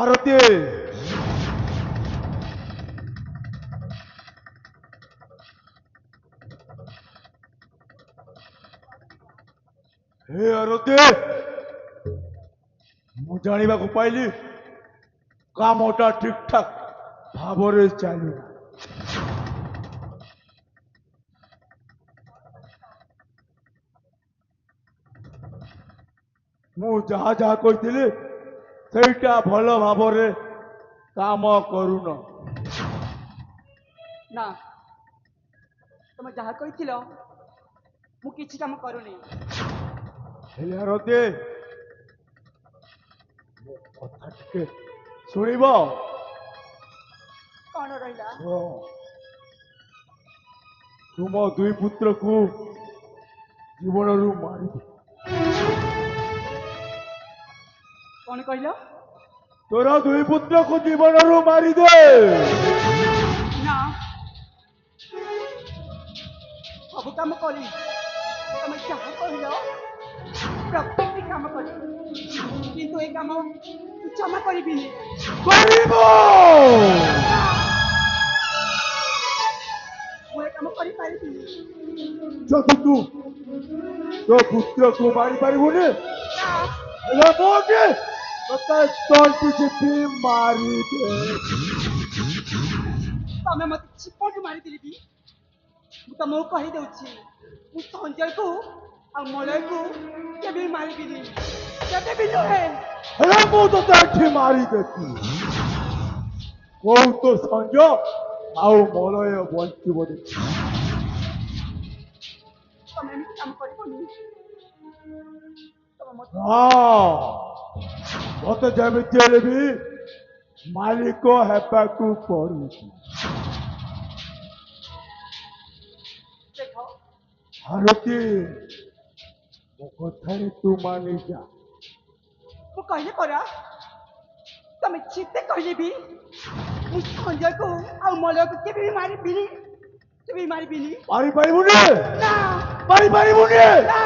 আরতি ହେ ଆରତି ମୁଁ ଜାଣିବାକୁ ପାଇଲି କାମଟା ଠିକ ଠାକ ଭାବରେ ଚାଲୁ। ମୁଁ ଯାହା ଯାହା କହିଥିଲି ସେଇଟା ଭଲ ଭାବରେ କାମ କରୁନ। ନା ତମେ ଯାହା କହିଥିଲ ମୁଁ କିଛି କାମ କରୁନି। ହେ ଆରତି ମୋ କଥା ଟିକେ ଶୁଣିବ? କଣ ରହିଲା? ହଁ, ତୁମ ଦୁଇ ପୁତ୍ରକୁ ଜୀବନରୁ ମାରିଦେ। କଣ କହିଲ? ତୋର ଦୁଇ ପୁତ୍ରକୁ ଜୀବନରୁ ମାରିଦେ। ନା ସବୁ କାମ କରି ତମେ ଯାହା କହିଲ ପ୍ରତ୍ୟେକଟି କାମ କରିବି, କିନ୍ତୁ ଏ କାମ ମୁଁ ଜମା କରିବିନି। କରିବ। ନା, ମୁଁ ଏ କାମ କରିପାରିବିନି। ଯଦି ତୁ ତୋ ପୁତ୍ରକୁ ମାରିପାରିବୁନି ନା ହେଲେ ମୁଁ କି ତୋତେ ତଣ୍ଟି ଚିପି ମାରିଦେ। ତମେ ମତେ ଚିପଟୁ ମାରିଦେଲି। ମୁଁ ତମକୁ କହିଦେଉଛି, ମୁଁ ସଞ୍ଜୟକୁ ଆଉ ମଳୟକୁ କେବେ ବି ମାରିବିନି, କେବେ ବି ନୁହେଁ। ହେଲେ ମୁଁ ତୋତେ ଏଠି ମାରିଦେବି। କୋଉ ତୋ ସଞ୍ଜ ଆଉ ମଳୟ ବଞ୍ଚିବ ଦେଖି। ତମେ ଏମିତି କାମ କରିବନି। ତମେ ମତେ ମତେ ଯେମିତି ହେଲେ ବି ମାଲିକ ହେବାକୁ ପଡୁଛି। ଦେଖ, ଭାରତୀ ମୋ କଥାରେ ତୁ ମାନି ଯା। ମୁଁ କହିଲି ପରା, ତମେ ଯେତେ କହିଲେ ବି ମୁଁ ସଞ୍ଜୟକୁ ଆଉ ମଳୟକୁ କେବେ ବି ମାରିବିନି, କେବେ ବି ମାରିବିନି। ମାରିପାରିବୁନି, ନା ମାରିପାରିବୁନି। ନା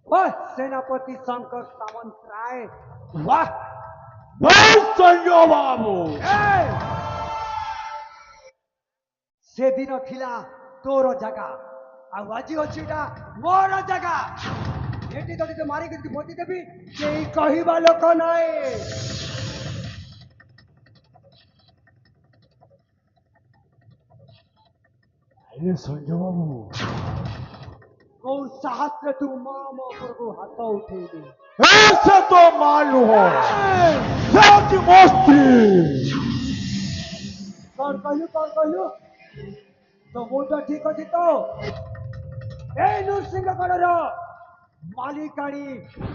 वाह सेनापति शंकर सामंतराय, वाह वाह संजय बाबू। सेदिन थिला तोर जगह आ आज अछिटा मोर जगह। एटी तो मारी के भोती देबी केही कहिबा लोक नाय। अरे संजय बाबू कौ साहस रे तू मां मो को हाथ उठेबी? ऐसे तो मालूम हो सच मस्ती। कौन कहलु तो मुंडा ठीक अछि तो ए नृसिंहगढ़ रो मालिकाणी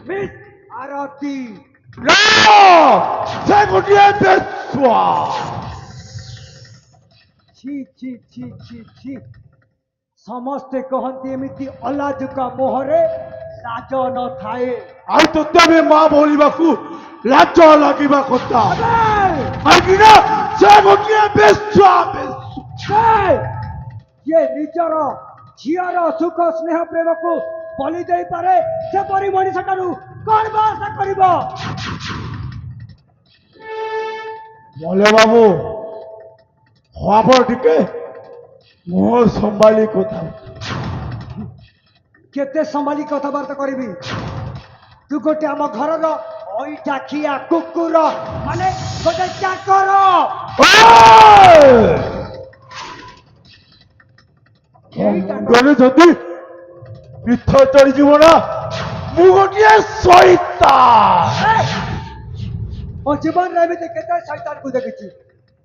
मिस आरती ना से गोटे बेस्वा। छी छी छी छी छी समस्ते कहती एमिति अलाजुका मोहरे लाज न थाए। आई तो तबे मां बोलिबाकू लाज लागिबा କଥା। काହିଁକି ନା ସେ ଗୋଟିଏ ବେଶ୍ୟା ବେଶ୍ୟା। ये निजर झियर सुख स्नेह प्रेम को बलि दे पारे से परी मनीष ठारू कौन बा आशा करिबो? मले बाबू खबर टिके मुह संभाली কথা। केते संभाली कथबार्ता करिबी? तू गोटे आम घर ओइटा खिया कुकुर माने गोटे चाकर। ମୁଣ୍ଡରେ ଯଦି ପିଠ ଚଢିଯିବ ନା ମୁଁ ଗୋଟିଏ ଶୈତାନ। ओ जीवन रे भी केते शैतान को देखिछि,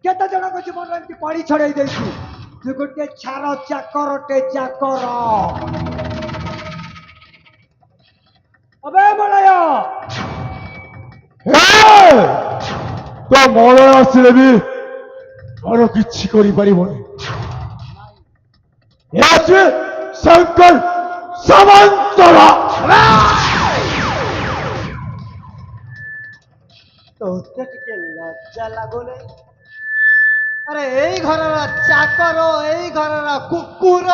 केते जन को जीवन रे पानी छड़ाई देछि। ତୁ ଗୋଟେ ଛାର ଚାକରଟେ ଚାକର। ଅବେ ମଳୟ ତ ମଳୟ ଆସିଲେ ବି ମୋର କିଛି କରିପାରିବନି। ଏ ଅଛି ଶଙ୍କର ସାମନ୍ତର। তোতে টিকে লজ্জা লাগুনি? আরে এই ঘরর চাকর, এই ঘরর কুকুর,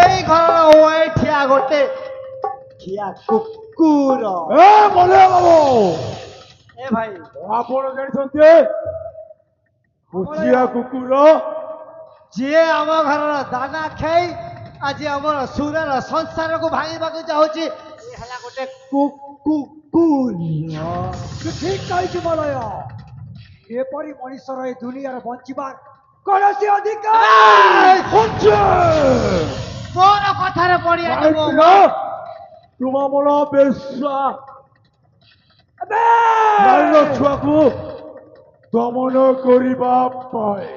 এই ঘরর ওইঠিয়া গোটে খিয়া কুকুর। ଏ ମଳୟ ବାବୁ, এ ভাই ଆପଣ ଜାଣିଛନ୍ତି କୁଚିଆ କୁକୁର ଯିଏ ଆମ ଘରର ଦାନା ଖାଇ ଆଜି ଆମର ସୁରର ସଂସାରକୁ ଭାଙ୍ଗିବାକୁ ଚାହୁଁଛି, ଏ ହେଲା ଗୋଟେ କୁକୁର। ତୁ ଠିକ କହିଛୁ ମଳୟ। ଏପରି ମଣିଷର ଏ ଦୁନିଆରେ ବଞ୍ଚିବାର କୌଣସି ଅଧିକାର ମୋର କଥାରେ ପଡିଆ ଦେବ। ତୁମ ମନ ବେଶ୍ୟା ଏବେ ନାରୀର ଛୁଆକୁ ଦମନ କରିବା ପାଇଁ।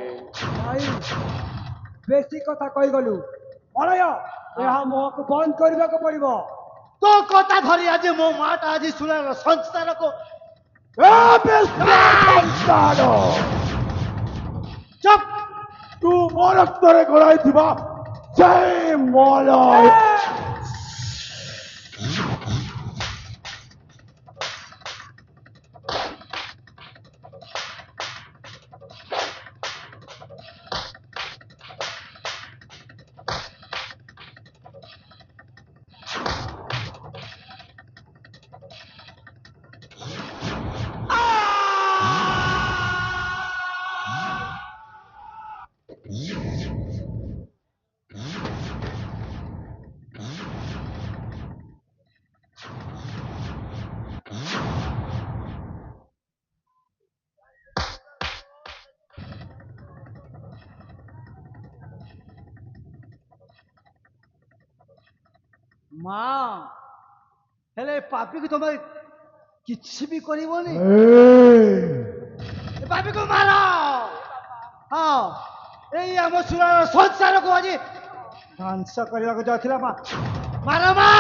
ନାଇଁ, ବେଶୀ କଥା କହିଗଲୁ ମଳୟ। ଏହା ମୁହଁକୁ ବନ୍ଦ କରିବାକୁ ପଡିବ। ତୋ କଥା ଧରି ଆଜି ମୋ ମାଟା ଆଜି ସୁରର ସଂସାରକୁ ଚୁପ୍। ତୁ ମୋ ରକ୍ତରେ ଗୋଳାଇଥିବା ସେଇ ମଳୟ। ମା ହେଲେ ପାପିକୁ ତମେ କିଛି ବି କରିବନି? ଏ ପାପିକୁ ମାର। ହଁ, ଏଇ ଆମ ସୁରର ସଂସାରକୁ ଆଜି ଧ୍ୱଂସ କରିବାକୁ ଯାଉଥିଲା ମା। ମାର ମା।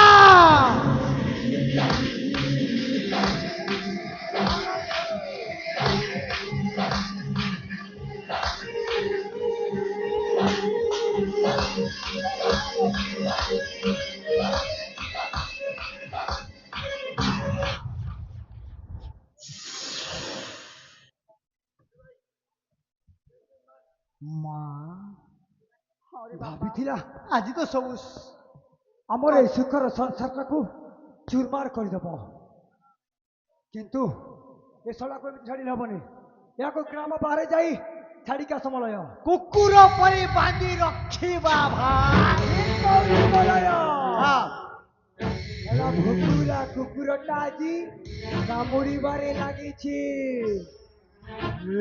ମା ଭାବିଥିଲା ଆଜି ତ ସବୁ ଆମର এই ସୁଖର ସଂସାରଟାକୁ ଚୁରମାର କରିଦେବ, କିନ୍ତୁ ଏ ଶଳାକୁ ଏମିତି ଛାଡ଼ି ହବନି। ଏହାକୁ ଗ୍ରାମ ବାହାରେ ଯାଇ ଛାଡ଼ିକି ଆସ ମଳୟ। କୁକୁର ପରି ବାନ୍ଧି ରଖିବା ଭାଇ। ମଳୟ ହଁ, ହେଲା ଭୁକୁରା କୁକୁରଟା ଆଜି କାମୁଡ଼ିବାରେ ଲାଗିଛି।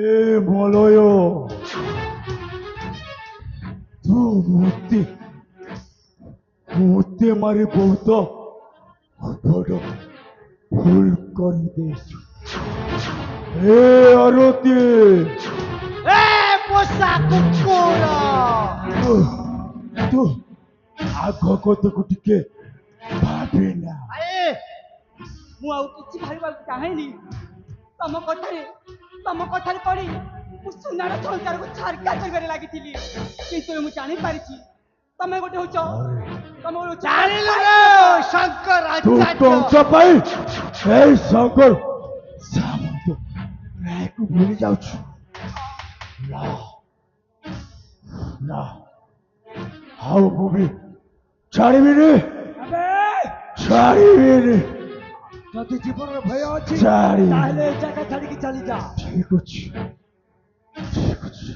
ଏ ମଳୟ, ତୁ ମୋତେ ମାରି ବହୁତ ବଡ଼ ଭୁଲ କରିଦେଇଛୁ। ଏ ଆରତୀ, ଏ ପୋଷା କୁକୁର। ତୁ ଆଗ କଥାକୁ ଟିକେ ଭାବିନା। ଆଏ ମୁଁ ଆଉ କିଛି ଭାବିବାକୁ ଚାହେଁନି। ତମ କଥାରେ ପଡ଼ି ମୁଁ ସୁନାର ସଂସାରକୁ ଛାରଖାର କରିବାରେ ଲାଗିଥିଲି, କିନ୍ତୁ ମୁଁ ଜାଣିପାରିଛି ତମେ ଗୋଟେ ହଉଛ ଜାଣିଲୁ ରେ ଶଙ୍କର ତୁ କଂସ ଆଚାର୍ଯ୍ୟ। ପାଇଁ এই শঙ্কর সামন্ত রায়କୁ ভুলে যাচ্ছু। না না, ଆଉ ମୁଁ ବି ଛାଡ଼ିବିନି, ଏବେ ଛାଡ଼ିବିନି। ଯଦି ଜୀବନର ଭୟ ଅଛି ଛାଡ଼ି। ତାହେଲେ ଏ ଜାଗା ଛାଡ଼ିକି ଚାଲିଯା। ଠିକ ଅଛି, ଠିକ ଅଛି,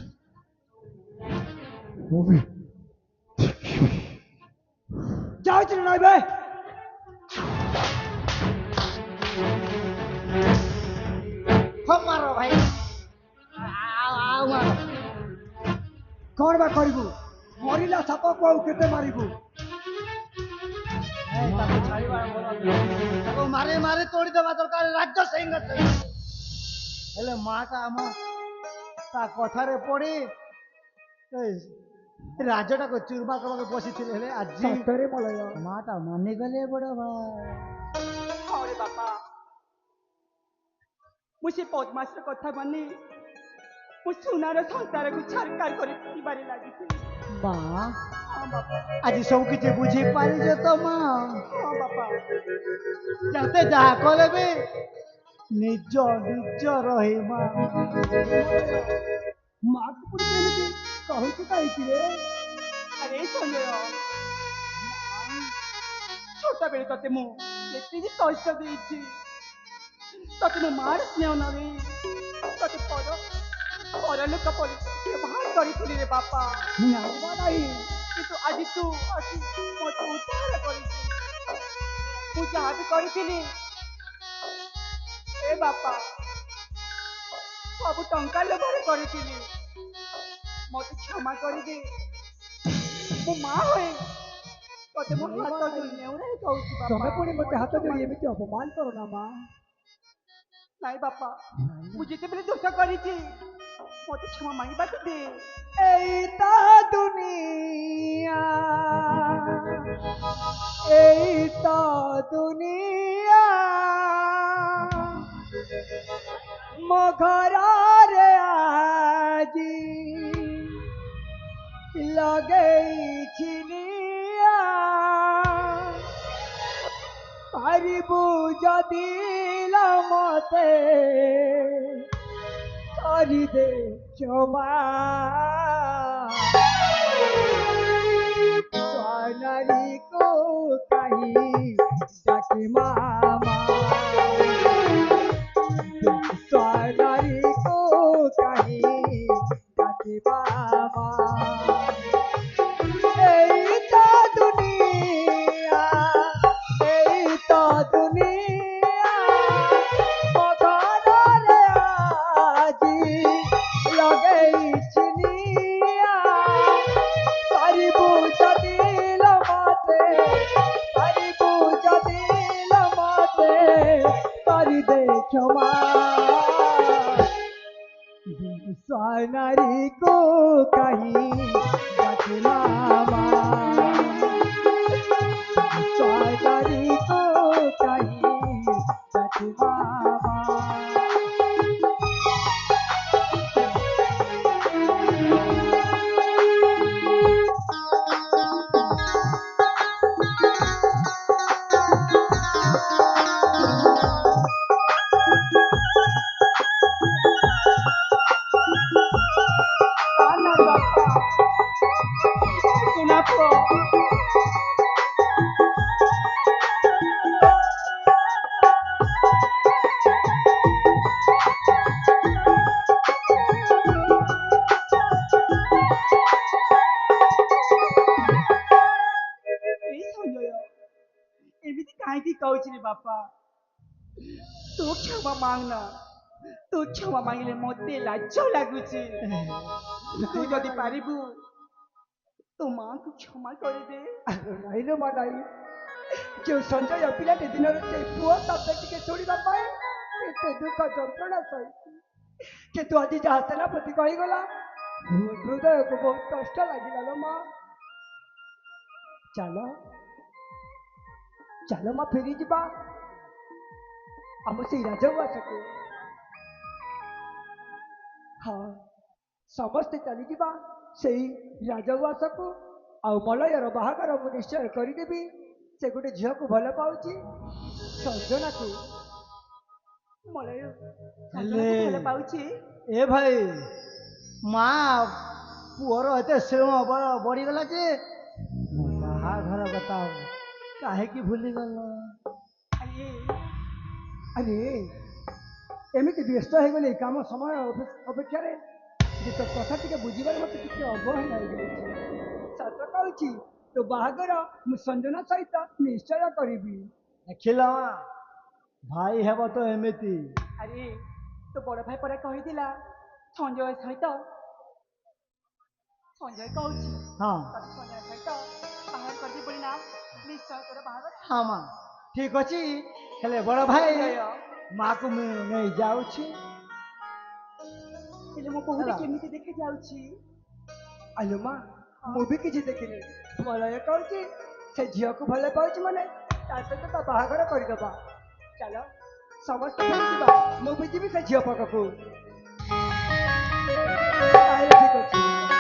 ମୁଁ ବି ଦେଖିବି। ଯାଉଛି ନା ଏବେ? ମାର ଭାଇ, ଆଉ ମାର। କଣ ବା କରିବୁ? ମରିଲା ସାପକୁ ଆଉ କେତେ ମାରିବୁ? ତାକୁ ଛାଡ଼ିବାର ଭଲ ନୁହେଁ। ତାକୁ ମାରି ମାରି ତୋଡ଼ିଦେବା ଦରକାର ରାଜ୍ୟ ସିଂହ। ହେଲେ ମାଟା ଆମ ତା କଥାରେ ପଡ଼ି ରାଜଟାକୁ ଚୁରମା କରିବାକୁ ବସିଥିଲେ ହେଲେ ଆଜି ସତରେ ମଲୟ ମାଟା ମାନିଗଲେ ବଡ଼ ଭାଇ। ହଁ ରେ ବାପା, ମୁଁ ସେ ପଦ୍ମାସର କଥା ମାନି ମୁଁ ସୁନାର ସଂସାରକୁ ଛାରକାର କରି ପିଇବାରେ ଲାଗିଥିଲି। ମା ହଁ ବାପା, ଆଜି ସବୁ କିଛି ବୁଝିପାରିଛ ତ ମା? ହଁ ବାପା, ଯେତେ ଯାହା କଲେ ବି ନିଜ ରହି ମା। ମାକୁ ପୁଣି କେମିତି କହୁଛୁ କାହିଁକି ରେ? ଆରେ ସଞ୍ଜୟ, ଛୋଟ ବେଳେ ତତେ ମୁଁ ଯେତିକି କଷ୍ଟ ଦେଇଛି, ତତେ ମୋ ମାର ସ୍ନେହ ନ ଦେଇ ତତେ ପରଲୋକ ପରି ବ୍ୟବହାର କରିଥିଲି ରେ ବାପା। ନାଇବା ନାହିଁ। କିନ୍ତୁ ଆଜି ତୁ ଆସି ମୋତେ ଉଦ୍ଧାର କରିଛୁ। ମୁଁ ଯାହା ବି କରିଥିଲି ଏ ବାପା ସବୁ ଟଙ୍କା ଲୋଭରେ କରିଥିଲି। ମୋତେ କ୍ଷମା କରିଦେ। ମୋ ମା ହୋଇ ତତେ ମୋ ହାତ ଯୋଡ଼ି ନେଉରାଇ କହୁଛି ବାପା। ତମେ ପୁଣି ମୋତେ ହାତ କ୍ଷମା ଯୋଡ଼ି କର। ଏମିତି ଅପମାନ କର ନା ମା। ନାଇଁ ବାପା, ମୁଁ ଯେତେବେଳେ ଦୋଷ କରିଛି ମୋତେ କ୍ଷମା ମାଗିବାକୁ ଦେ। ଏଇ ତା ଦୁନିଆ, ଏଇ ତା ଦୁନିଆ, ମୋ ଘରରେ ଆଜି ଲଗେଇଛି ନିଆ। ପାରିବୁ ଯଦି ଲ ମତେ କରିଦେ କ୍ଷମା। ସ୍ୱର୍ଣ୍ଣରୀକୁ କାହିଁ ଡାକି ମାମା, ସ୍ୱର୍ଣ୍ଣରୀକୁ କାହିଁ ଡାକି ମାମା। ଏଇ ତ ଦୁନିଆ, ଏଇ ତ ଦୁନିଆ, ମୋ ଘରରେ ଆଜି ଲଗେଇଛି ନିଆ। ପାରିବୁ ଯଦି ଲ ମତେ, ପାରିବୁ ଯଦି ଲ ମତେ କରିଦେ କ୍ଷମା। ସ୍ୱର୍ଣ୍ଣରୀକୁ କାହିଁ ଡାକି ମାମା, ସ୍ୱର୍ଣ୍ଣରୀକୁ କାହିଁ ଡାକି ମାମା। କାନ୍ନା ବାପା, ଶୁଣା ପୁଅ, ଏଇ ସଞ୍ଜୟ ଏମିତି କାହିଁକି କହୁଛି ରେ ବାପା? ତୁ କ୍ଷମା ମାଗନା। ତୁ କ୍ଷମା ମାଗିଲେ ମୋତେ ଲାଜ ଲାଗୁଛି। ତୁ ଯଦି ପାରିବୁ ତୋ ମାଙ୍କୁ କ୍ଷମା କରିଦେ। ନାଇଁ ଲୋ ମା ନାଇଁ। ଯେଉଁ ସଞ୍ଜୟ ପିଲାଟି ଦିନର ସେ ପୁଅ ଶବ୍ଦ ଟିକେ ଶୁଣିବା ପାଇଁ କେତେ ଦୁଃଖ ଯନ୍ତ୍ରଣା ସହିଛି, କିନ୍ତୁ ଆଜି ଯାହା ସେନାପତି କହିଗଲା ହୃଦୟକୁ ବହୁତ କଷ୍ଟ ଲାଗିଲା ଲୋ ମା। ଚାଲ ଚାଲ ମା ଫେରିଯିବା ଆମ ସେଇ ରାଜଉଆସକୁ। ହଁ, ସମସ୍ତେ ଚାଲିଯିବା ସେଇ ରାଜଉଆସକୁ। ଆଉ ମଲୟର ବାହାଘର ମୁଁ ନିଶ୍ଚୟ କରିଦେବି। ସେ ଗୋଟେ ଝିଅକୁ ଭଲ ପାଉଛି, ସଞ୍ଜନାକୁ। ମଳୟ ହେଲେ ଭଲ ପାଉଛି। ଏ ଭାଇ, ମା ପୁଅର ଏତେ ସ୍ନେହ ବଢିଗଲା ଯେ ବାହାଘର କଥା କାହିଁକି ଭୁଲିଗଲ? ଆରେ ଆରେ ଏମିତି ବ୍ୟସ୍ତ ହେଇଗଲେ କାମ ସମୟ ଅପେକ୍ଷାରେ ଯେ ତୋ କଥା ଟିକେ ବୁଝିବାରେ ମୋତେ ଟିକେ ଅବହେଳା ହେଇଯାଇଛି। ସତ କହୁଛି, ତୋ ବାହାଘର ମୁଁ ସଞ୍ଜନା ସହିତ ନିଶ୍ଚୟ କରିବି। ଦେଖିଲ ମା, ଭାଇ ହେବ ତ ଏମିତି। ଆରେ ତୋ ବଡ଼ ଭାଇ ପରା କହିଥିଲା ସଞ୍ଜୟ ସହିତ, ସଞ୍ଜୟ କହୁଛି ହଁ ତତେ ସଞ୍ଜୟ ସହିତ ବାହାର କରିବି ବୋଲି ନା, ନିଶ୍ଚୟ ତୋର ବାହାଘର। ହଁ ମା, ଠିକ ଅଛି। ହେଲେ ବଡ଼ ଭାଇ, ସଞ୍ଜୟ, ମାକୁ ମୁଁ ନେଇ ଯାଉଛି। ହେଲେ ମୋ ବୋହୁଟା ହେଲା। କେମିତି ଦେଖାଯାଉଛି? ଆଲୋ ମା, ମୁଁ ବି କିଛି ଦେଖିନି ମଲୟ କହୁଛି ସେ ଝିଅକୁ ଭଲ ପାଉଛି ମାନେ ତା ସହିତ ତା ବାହାଘର କରିଦବା। ଚାଲ ସମସ୍ତେ ଯିବା, ମୁଁ ବି ଯିବି ସେ ଝିଅ ପାଖକୁ। ତାହେଲେ ଠିକ ଅଛି।